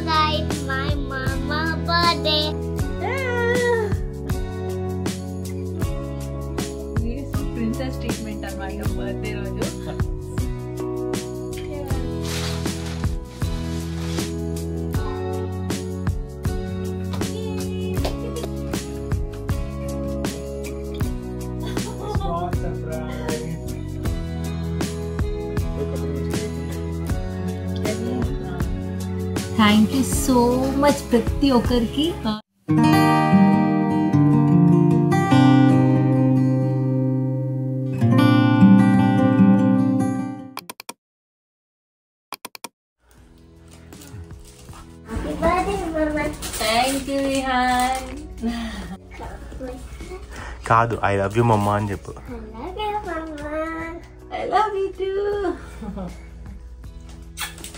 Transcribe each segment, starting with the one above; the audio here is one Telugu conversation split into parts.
guys, my mama birthday. This princess treatment అన్నమాట బర్త్డే రోజు. థ్యాంక్ యూ సో మచ్ ప్రతి ఒక్కరికి. Thank you Vihan. కాదు ఐ లవ్ యూ మమ్మా అని చెప్పు. I love you too.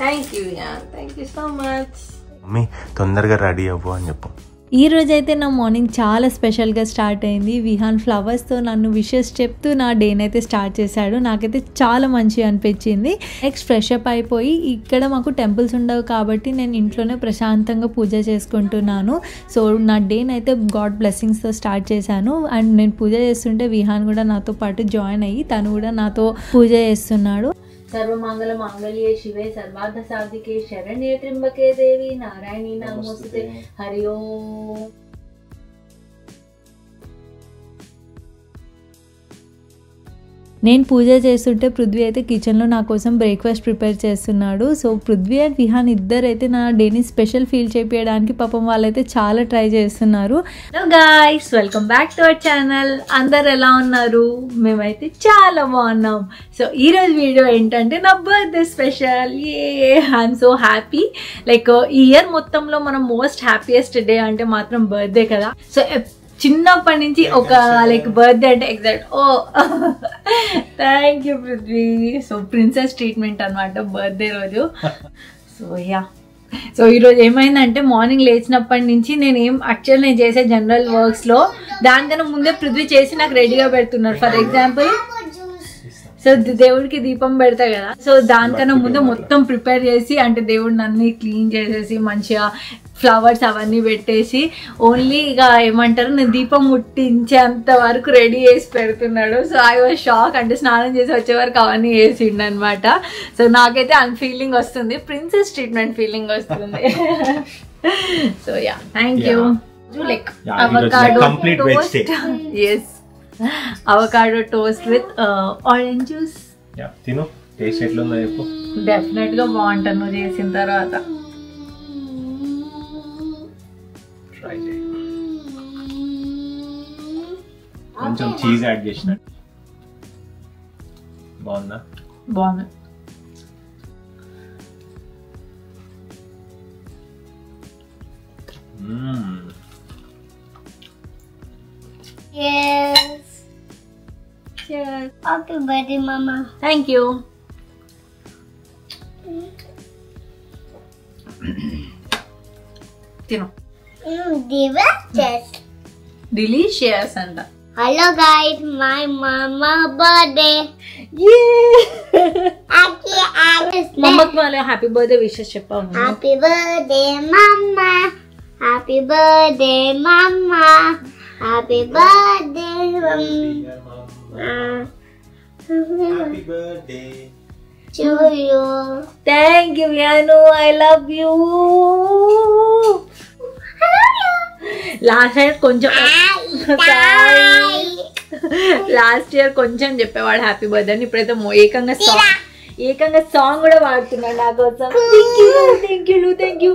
Thank you, Vihan. Thank you so much. Mummy తొందరగా రెడీ అవ్వు అని చెప్పు. ఈ రోజైతే నా మార్నింగ్ చాలా స్పెషల్గా స్టార్ట్ అయింది. విహాన్ ఫ్లవర్స్తో నన్ను విషెస్ చెప్తూ నా డేని అయితే స్టార్ట్ చేశాడు. నాకైతే చాలా మంచిగా అనిపించింది. నెక్స్ట్ ఫ్రెష్ అప్ అయిపోయి, ఇక్కడ మాకు టెంపుల్స్ ఉండవు కాబట్టి నేను ఇంట్లోనే ప్రశాంతంగా పూజ చేసుకుంటున్నాను. సో నా డేని అయితే గాడ్ బ్లెస్సింగ్స్తో స్టార్ట్ చేశాను. అండ్ నేను పూజ చేస్తుంటే విహాన్ కూడా నాతో పాటు జాయిన్ అయ్యి తను కూడా నాతో పూజ చేస్తున్నాడు. సర్వమంగళ మాంగళ్యే శివే సర్వార్థ సాధికే శరణ్యే త్ర్యంబకే దేవి నారాయణీ నమోస్తుతే. హరి ఓం. నేను పూజ చేస్తుంటే పృథ్వీ అయితే కిచెన్లో నా కోసం బ్రేక్ఫాస్ట్ ప్రిపేర్ చేస్తున్నాడు. సో పృథ్వీ అండ్ విహాన్ ఇద్దరు అయితే నా డేని స్పెషల్ ఫీల్ చేపించడానికి పాపం వాళ్ళైతే చాలా ట్రై చేస్తున్నారు. Hello guys, welcome back to our channel. అందరు ఎలా ఉన్నారు? మేమైతే చాలా బాగున్నాం. సో ఈరోజు వీడియో ఏంటంటే నా birthday special. I'm so happy. Like ఈ ఇయర్ మొత్తంలో మనం మోస్ట్ హ్యాపీయెస్ట్ డే అంటే మాత్రం బర్త్డే కదా. సో చిన్నప్పటి నుంచి ఒక లైక్ బర్త్డే అంటే exact thank you Prithvi. So princess treatment అనమాట బర్త్డే రోజు. సో సో ఈరోజు ఏమైందంటే మార్నింగ్ లేచినప్పటి నుంచి నేను చేసే జనరల్ వర్క్స్లో దానికన్నా ముందే పృథ్వీ చేసి నాకు రెడీగా పెడుతున్నారు. ఫర్ ఎగ్జాంపుల్ సో దేవుడికి దీపం పెడతా కదా, సో దానికన్నా ముందే మొత్తం ప్రిపేర్ చేసి అంటే దేవుడిని అన్ని క్లీన్ చేసేసి మంచిగా ఫ్లవర్స్ అవన్నీ పెట్టేసి ఓన్లీ ఇక ఏమంటారు నేను దీపం ముట్టించేంత వరకు రెడీ చేసి పెడుతున్నాడు. So I was shock. అంటే స్నానం చేసి వచ్చే వరకు అవన్నీ వేసిండు అనమాట. సో నాకైతే ఫీలింగ్ వస్తుంది, ప్రిన్సెస్ ట్రీట్మెంట్ ఫీలింగ్ వస్తుంది. So thank you. Like avocado toast. Yes, avocado toast with orange juice. తిను, టేస్ట్ ఎట్లుందో చెప్పు. డెఫినెట్ గా బాగుంటుంది నువ్వు చేసిన తర్వాత. కొంచెం చీజ్ యాడ్ చేసిన బాగుందా? బాగుంది. Yes. Cheers. Happy birthday, Mama. Thank you. తిను. Delicious. Delicious అంట. Hello guys, my mama birthday. మమ్మకి వాళ్ళ హ్యాపీ బర్త్డే విషెస్ చెప్పాము. Happy birthday, Mama. Happy birthday, Mama. Happy birthday, Mama. Happy birthday to you. Thank you, Vianu. I love you. Last year కొంచెం చెప్పేవాడు హ్యాపీ బర్త్డే అని, ఇప్పుడైతే ఏకంగా సాంగ్ కూడా పాడుతున్నాడు నా కోసం. Thank you.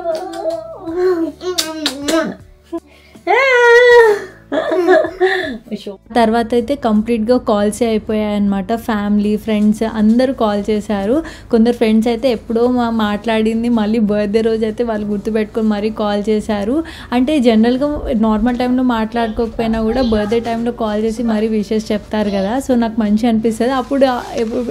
తర్వాత అయితే కంప్లీట్గా కాల్స్ అయిపోయాయి అనమాట. ఫ్యామిలీ ఫ్రెండ్స్ అందరూ కాల్ చేశారు. కొందరు ఫ్రెండ్స్ అయితే ఎప్పుడో మాట్లాడింది మళ్ళీ బర్త్డే రోజు అయితే వాళ్ళు గుర్తుపెట్టుకొని మరీ కాల్ చేశారు. అంటే జనరల్గా నార్మల్ టైంలో మాట్లాడుకోకపోయినా కూడా బర్త్డే టైంలో కాల్ చేసి మరీ విషెస్ చెప్తారు కదా. సో నాకు మంచి అనిపిస్తుంది. అప్పుడు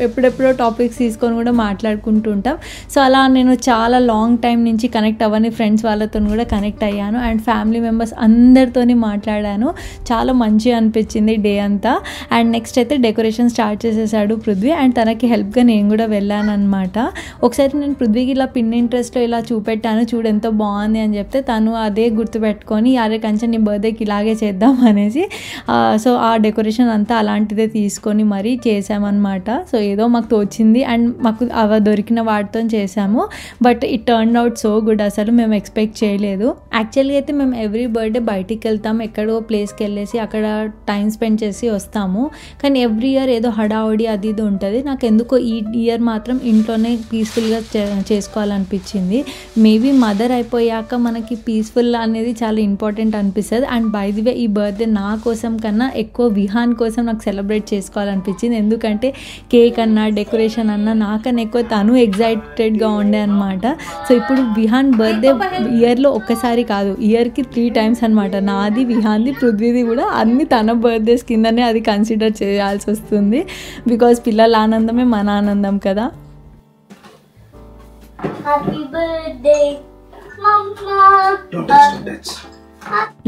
ఎప్పుడెప్పుడో టాపిక్స్ తీసుకొని కూడా మాట్లాడుకుంటూ ఉంటాం. సో అలా నేను చాలా లాంగ్ టైం నుంచి కనెక్ట్ అవ్వని ఫ్రెండ్స్ వాళ్ళతో కూడా కనెక్ట్ అయ్యాను. అండ్ ఫ్యామిలీ మెంబర్స్ అందరితోని మాట్లాడాను. చాలా మంచిగా అనిపించింది డే అంతా. అండ్ నెక్స్ట్ అయితే డెకరేషన్ స్టార్ట్ చేసేసాడు పృథ్వీ, అండ్ తనకి హెల్ప్గా నేను కూడా వెళ్ళాను అనమాట. ఒకసారి నేను పృథ్వీకి ఇలా Pinterestలో ఇలా చూపెట్టాను, చూడు ఎంత బాగుంది అని చెప్తే తను అదే గుర్తుపెట్టుకొని అరే కంచె నీ బర్త్డేకి ఇలాగే చేద్దాం అనేసి సో ఆ డెకరేషన్ అంతా అలాంటిదే తీసుకొని మరీ చేసామన్నమాట. సో ఏదో మాకు తోచింది అండ్ మాకు అవి దొరికిన వాటితో చేసాము. But it turn out so good, అసలు మేము ఎక్స్పెక్ట్ చేయలేదు. యాక్చువల్గా అయితే మేము ఎవ్రీ బర్త్డే బయటికి వెళ్తాం, ఎక్కడో ప్లేస్కి వెళ్ళేసి అక్కడ టైం స్పెండ్ చేసి వస్తాము. కానీ ఎవ్రీ ఇయర్ ఏదో హడావుడి అది ఇది ఉంటుంది. నాకు ఎందుకో ఈ ఇయర్ మాత్రం ఇంట్లోనే పీస్ఫుల్గా చేసుకోవాలనిపించింది. మేబీ మదర్ అయిపోయాక మనకి పీస్ఫుల్ అనేది చాలా ఇంపార్టెంట్ అనిపిస్తుంది. అండ్ బై ది వే ఈ బర్త్డే నా కోసం కన్నా ఎక్కువ విహాన్ కోసం నాకు సెలబ్రేట్ చేసుకోవాలనిపించింది. ఎందుకంటే కేక్ అన్నా డెకరేషన్ అన్నా నాకన్నా ఎక్కువ తను ఎగ్జైటెడ్గా ఉండే అనమాట. సో ఇప్పుడు విహాన్ బర్త్డే ఇయర్లో ఒక్కసారి కాదు, ఇయర్కి 3 times అనమాట. నాది, విహాన్ది, పృథ్వీది కూడా అన్ని తన బర్త్డేస్ కిందనే అది కన్సిడర్ చేయాల్సి వస్తుంది. బికాజ్ పిల్లల ఆనందమే మన ఆనందం కదా. Happy birthday, Mama.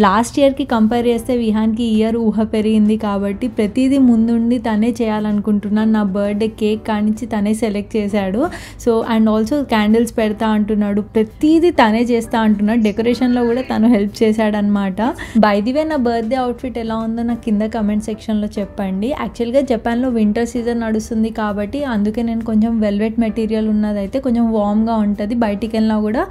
లాస్ట్ ఇయర్కి కంపేర్ చేస్తే విహాన్కి ఇయర్ ఊహ పెరిగింది కాబట్టి ప్రతిదీ ముందుండి తనే చేయాలనుకుంటున్నాను. నా బర్త్డే కేక్ కానించి తనే సెలెక్ట్ చేశాడు. సో అండ్ ఆల్సో క్యాండిల్స్ పెడతా అంటున్నాడు, ప్రతిదీ తనే చేస్తా అంటున్నాడు. డెకరేషన్లో కూడా తను హెల్ప్ చేశాడనమాట. బై ది వే నా బర్త్డే అవుట్ఫిట్ ఎలా ఉందో నాకు కింద కమెంట్ సెక్షన్లో చెప్పండి. యాక్చువల్గా జపాన్లో వింటర్ సీజన్ నడుస్తుంది కాబట్టి అందుకే నేను కొంచెం వెల్వెట్ మెటీరియల్ ఉన్నదైతే కొంచెం వామ్గా ఉంటుంది, బయటికి వెళ్ళినా కూడా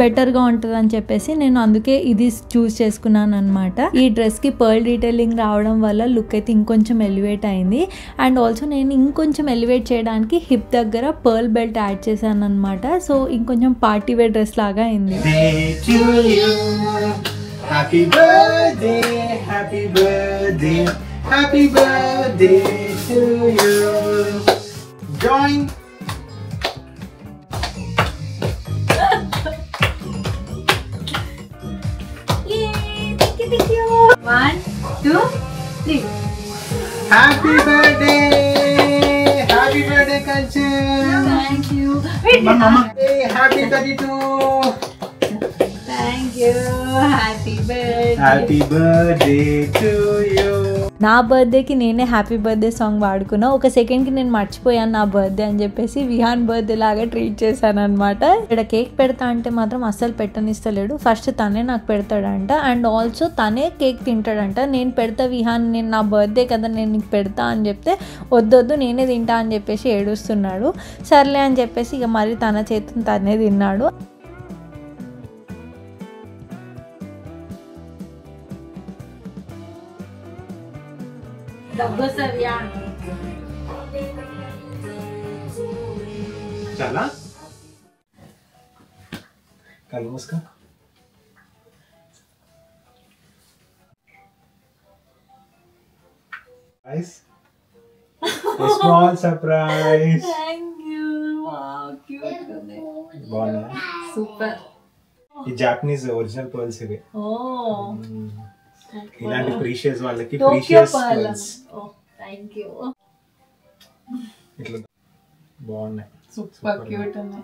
బెటర్గా ఉంటుంది అని చెప్పేసి నేను అందుకే ఇది చూస్ చేసుకున్నాను అనమాట. ఈ డ్రెస్కి పర్ల్ డీటెయిలింగ్ రావడం వల్ల లుక్ అయితే ఇంకొంచెం ఎలివేట్ అయింది. అండ్ ఆల్సో నేను ఇంకొంచెం ఎలివేట్ చేయడానికి హిప్ దగ్గర పర్ల్ బెల్ట్ యాడ్ చేశాను అనమాట. సో ఇంకొంచెం పార్టీ వేర్ డ్రెస్ లాగా అయింది. Happy birthday, happy birthday, happy birthday to you. Join. Thank you. 1, 2, 3. Happy birthday, happy birthday Kanchan. Thank you. Mama, hey, happy 32. Thank you. Happy birthday. Happy birthday to you. నా బర్త్డేకి నేనే హ్యాపీ బర్త్డే సాంగ్ వాడుకున్నా. ఒక సెకండ్కి నేను మర్చిపోయాను నా బర్త్డే అని చెప్పేసి విహాన్ బర్త్డే లాగా ట్రీట్ చేశాను అనమాట. ఇక్కడ కేక్ పెడతా అంటే మాత్రం అస్సలు పెట్టనిస్తలేడు. ఫస్ట్ తనే నాకు పెడతాడంట అండ్ ఆల్సో తనే కేక్ తింటాడంట. నేను పెడతా విహాన్, నేను నా బర్త్డే కదా నేను నీకు పెడతా అని చెప్తే వద్దొద్దు నేనే తింటా అని చెప్పేసి ఏడుస్తున్నాడు. సర్లే అని చెప్పేసి ఇక మరి తన చేతిని తనే తిన్నాడు. चला कल मुस्का guys a small surprise. Thank you. Wow, cute ఉంది. బాగుందా? సూపర్. ఈ జాపనీస్ ఒరిజినల్ పర్ల్స్ ఇవి. ఇలాంటి ప్రీషియస్ వాళ్ళకి ప్రీషియస్ పర్ల్స్. Thank you. ఇట్లా బాగున్నాయి, సూపర్ క్యూట్ ఉంది.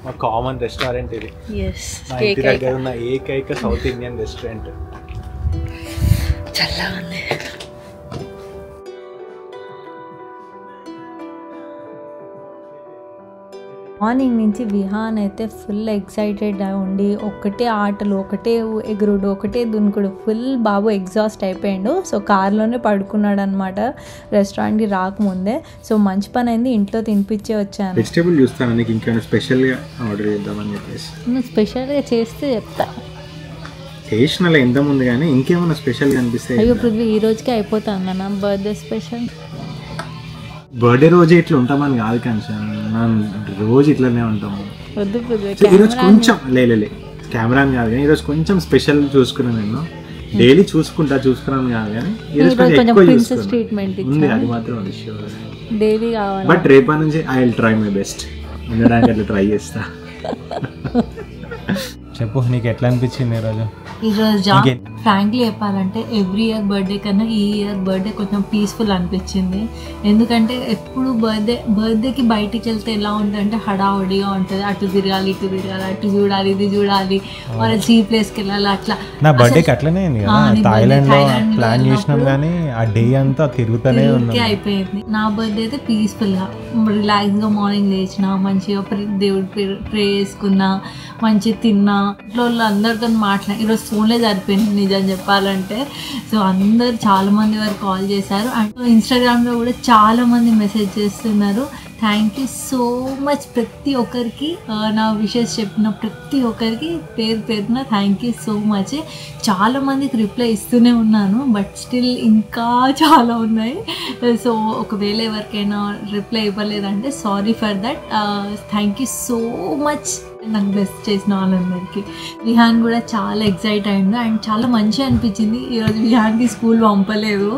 మా కామన్ రెస్టారెంట్ ఇది. ఎస్, మా ఇంటి దగ్గర ఉన్న ఏకైక సౌత్ ఇండియన్ రెస్టారెంట్. చల్లగా ఉంది. మార్నింగ్ నుంచి విహాన్ అయితే ఫుల్ ఎక్సైటెడ్ ఉండి ఒకటే ఆటలు, ఒకటే ఎగురుడు, ఒకటే దునుకుడు, ఫుల్ బాబు ఎగ్జాస్ట్ అయిపోయాడు. సో కార్లోనే పడుకున్నాడు అనమాట రెస్టారెంట్కి రాకముందే. సో మంచి పని అయింది, ఇంట్లో తినిపించే వచ్చాను. వెజిటేబుల్ చూస్తాను నీకు ఇంకేమైనా స్పెషల్గా ఆర్డర్ చేద్దామని చెప్పేసి. నువ్వు స్పెషల్గా చేస్తే చెప్తా. చేసినలా ఎంత ముందు కానీ ఇంకేమైనా స్పెషల్గా అనిపిస్తాయి. అయ్యో పృథ్వీ ఈ రోజుకి అయిపోతుంది నా బర్త్డే స్పెషల్. బర్త్డే రోజే ఇట్లా ఉంటామని కాదు కొంచెం, రోజు ఇట్లనే ఉంటాము. వద్దు పృథ్వీ, ఈరోజు కొంచెం లేలే కెమెరా కాదు కానీ ఈరోజు కొంచెం స్పెషల్ చూసుకున్నాను. నేను డైలీ చూసుకున్నాను కాదు కానీ ఈరోజు కొంచెం ప్రిన్సెస్ ట్రీట్మెంట్ ఉంది, అది మాత్రం డైలీ కావాలి. బట్ రేపటి నుంచి I will try my best ఉండడానికి అట్లా ట్రై చేస్తా. చెప్పు నీకు ఎట్లా అనిపించింది ఈరోజు ఫ్రాంక్లీ చెప్పాలంటే ఎవ్రీ ఇయర్ బర్త్డే కన్నా ఈ ఇయర్ బర్త్డే కొంచెం పీస్ఫుల్ అనిపించింది. ఎందుకంటే ఎప్పుడు బర్త్డేకి బయటికి వెళ్తే ఎలా ఉంటుందంటే హడావుడిగా ఉంటుంది, అటు తిరగాలి ఇటు తిరగాలి, అటు చూడాలి ఇది చూడాలి, వాళ్ళ సీ ప్లేస్కి వెళ్ళాలి. అట్లా నా బర్త్డేకి అట్లనే థాయిలాండ్ లో ప్లాన్ చేసినాం కానీ ఆ డే అంతా తిరుగుతూనే అయిపోయింది. నా బర్త్డే అయితే పీస్ఫుల్గా రిలాక్స్గా మార్నింగ్ లేచిన, మంచిగా దేవుడి ప్రే చేసుకున్నా, మంచిగా తిన్నా, ఇంట్లో అందరితో మాట్లాడి ఈరోజు ఫోన్లే సరిపోయింది నిజం చెప్పాలంటే. సో అందరు చాలామంది వరకు కాల్ చేశారు అండ్ ఇన్స్టాగ్రామ్లో కూడా చాలామంది మెసేజ్ చేస్తున్నారు. థ్యాంక్ యూ సో మచ్ ప్రతి ఒక్కరికి, నా విషెస్ చెప్పిన ప్రతి ఒక్కరికి పేరు పేరున థ్యాంక్ యూ సో మచ్. చాలామందికి రిప్లై ఇస్తూనే ఉన్నాను బట్ స్టిల్ ఇంకా చాలా ఉన్నాయి. సో ఒకవేళ ఎవరికైనా రిప్లై ఇవ్వలేదంటే sorry for that. Thank you so much నాకు బెస్ట్ చేసిన వాళ్ళందరికీ. విహాన్ కూడా చాలా ఎక్సైట్ అయింది అండ్ చాలా మంచిగా అనిపించింది. ఈరోజు విహాన్కి స్కూల్ పంపలేదు,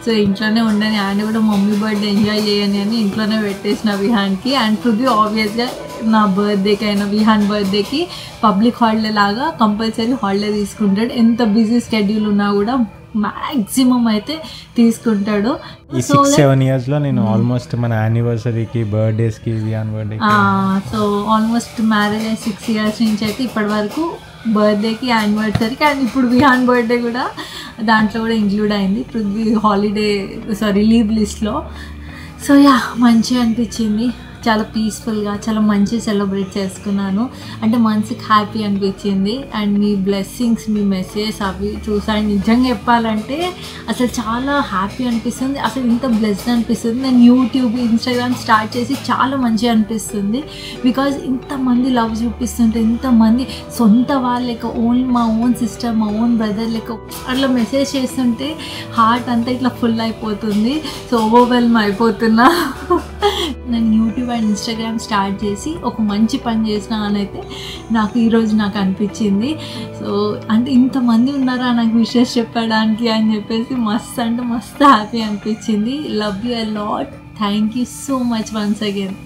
సో ఇంట్లోనే ఉండని, ఆయన కూడా మమ్మీ బర్త్డే ఎంజాయ్ చేయని అని ఇంట్లోనే పెట్టేసిన విహాన్కి. అండ్ పృథ్వీ ఆబ్వియస్గా నా బర్త్డేకి అయినా విహాన్ బర్త్డేకి పబ్లిక్ హాలిడే లాగా కంపల్సరీ హాలిడే తీసుకుంటాడు. ఎంత బిజీ స్కెడ్యూల్ ఉన్నా కూడా మ్యాక్సిమం అయితే తీసుకుంటాడు. ఈ 6-7 years లో నేను ఆల్మోస్ట్ మన యానివర్సరీకి, బర్త్డేస్కి, Vihaan birthday, so almost marriage 6 years నుంచి అయితే ఇప్పటి వరకు బర్త్డేకి, యానివర్సరీకి అండ్ ఇప్పుడు విహాన్ బర్త్డే కూడా దాంట్లో కూడా ఇంక్లూడ్ అయింది పృథ్వీ హాలిడే లీవ్ లిస్ట్లో. సో యా మంచిగా అనిపించింది, చాలా పీస్ఫుల్గా చాలా మంచి సెలబ్రేట్ చేసుకున్నాను. అంటే మనసుకి హ్యాపీ అనిపించింది and me blessings, me messages అవి చూసాను. నిజంగా చెప్పాలంటే అసలు చాలా హ్యాపీ అనిపిస్తుంది, అసలు ఇంత బ్లెస్డ్ అనిపిస్తుంది. నేను యూట్యూబ్, ఇన్స్టాగ్రామ్ స్టార్ట్ చేసి చాలా మంచిగా అనిపిస్తుంది. బికాజ్ ఇంతమంది లవ్ చూపిస్తుంటే, ఇంతమంది సొంత వాళ్ళు లెక్క, మా ఓన్ సిస్టర్, మా ఓన్ బ్రదర్ లెక్క అట్లా మెసేజ్ చేస్తుంటే హార్ట్ అంతా ఇట్లా ఫుల్ అయిపోతుంది. సో ఓవర్వెల్మ్ అయిపోతున్నా. నేను యూట్యూబ్ అండ్ ఇన్స్టాగ్రామ్ స్టార్ట్ చేసి ఒక మంచి పని చేసిన అని అయితే ఈరోజు నాకు అనిపించింది. సో అంటే ఇంతమంది ఉన్నారా నాకు విషెస్ చెప్పడానికి అని చెప్పేసి మస్తు అంటే మస్తు హ్యాపీ అనిపించింది. Love you a lot. Thank you so much once again.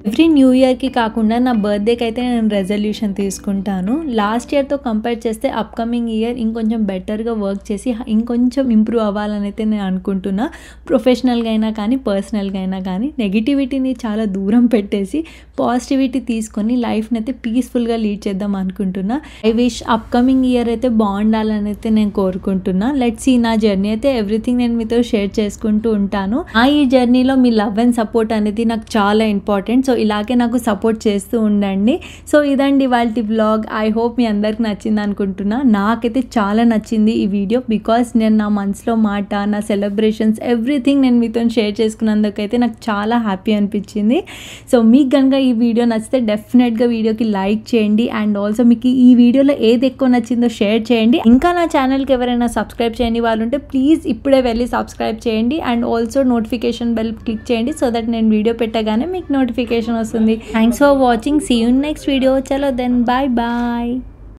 Every new ఇయర్కి కాకుండా నా బర్త్డేకి అయితే నేను రెజల్యూషన్ తీసుకుంటాను. లాస్ట్ ఇయర్తో కంపేర్ చేస్తే అప్కమింగ్ ఇయర్ ఇంకొంచెం బెటర్గా వర్క్ చేసి ఇంకొంచెం ఇంప్రూవ్ అవ్వాలని అయితే నేను అనుకుంటున్నా. ప్రొఫెషనల్గా అయినా కానీ, పర్సనల్గా అయినా కానీ నెగిటివిటీని చాలా దూరం పెట్టేసి పాజిటివిటీ తీసుకొని లైఫ్ని అయితే పీస్ఫుల్గా లీడ్ చేద్దాం అనుకుంటున్నా. ఐ విష్ అప్కమింగ్ ఇయర్ అయితే బాగుండాలని అయితే నేను కోరుకుంటున్నా. లెట్స్ సీ, నా జర్నీ అయితే ఎవ్రీథింగ్ నేను మీతో షేర్ చేసుకుంటూ ఉంటాను. ఈ జర్నీలో మీ లవ్ అండ్ సపోర్ట్ అనేది నాకు చాలా ఇంపార్టెంట్. సో ఇలాగే నాకు సపోర్ట్ చేస్తూ ఉండండి. సో ఇదండి వాళ్ళ వ్లాగ్. ఐ హోప్ మీ అందరికి నచ్చింది అనుకుంటున్నా. నాకైతే చాలా నచ్చింది ఈ వీడియో బికాస్ నేను నా మనసులో మాట, నా సెలబ్రేషన్స్ ఎవ్రీథింగ్ నేను మీతో షేర్ చేసుకున్నందుకైతే నాకు చాలా హ్యాపీ అనిపించింది. సో మీకు కనుక ఈ వీడియో నచ్చితే డెఫినెట్గా వీడియోకి లైక్ చేయండి అండ్ ఆల్సో మీకు ఈ వీడియోలో ఏది ఎక్కువ నచ్చిందో షేర్ చేయండి. ఇంకా నా ఛానల్కి ఎవరైనా సబ్స్క్రైబ్ చేయని వాళ్ళు ఉంటే ప్లీజ్ ఇప్పుడే వెళ్ళి సబ్స్క్రైబ్ చేయండి and also notification bell click చేయండి సో దట్ నేను వీడియో పెట్టగానే మీకు నోటిఫికేషన్ వస్తుంది. Thanks for watching. See you next video. చలో దెన్ బాయ్ బాయ్.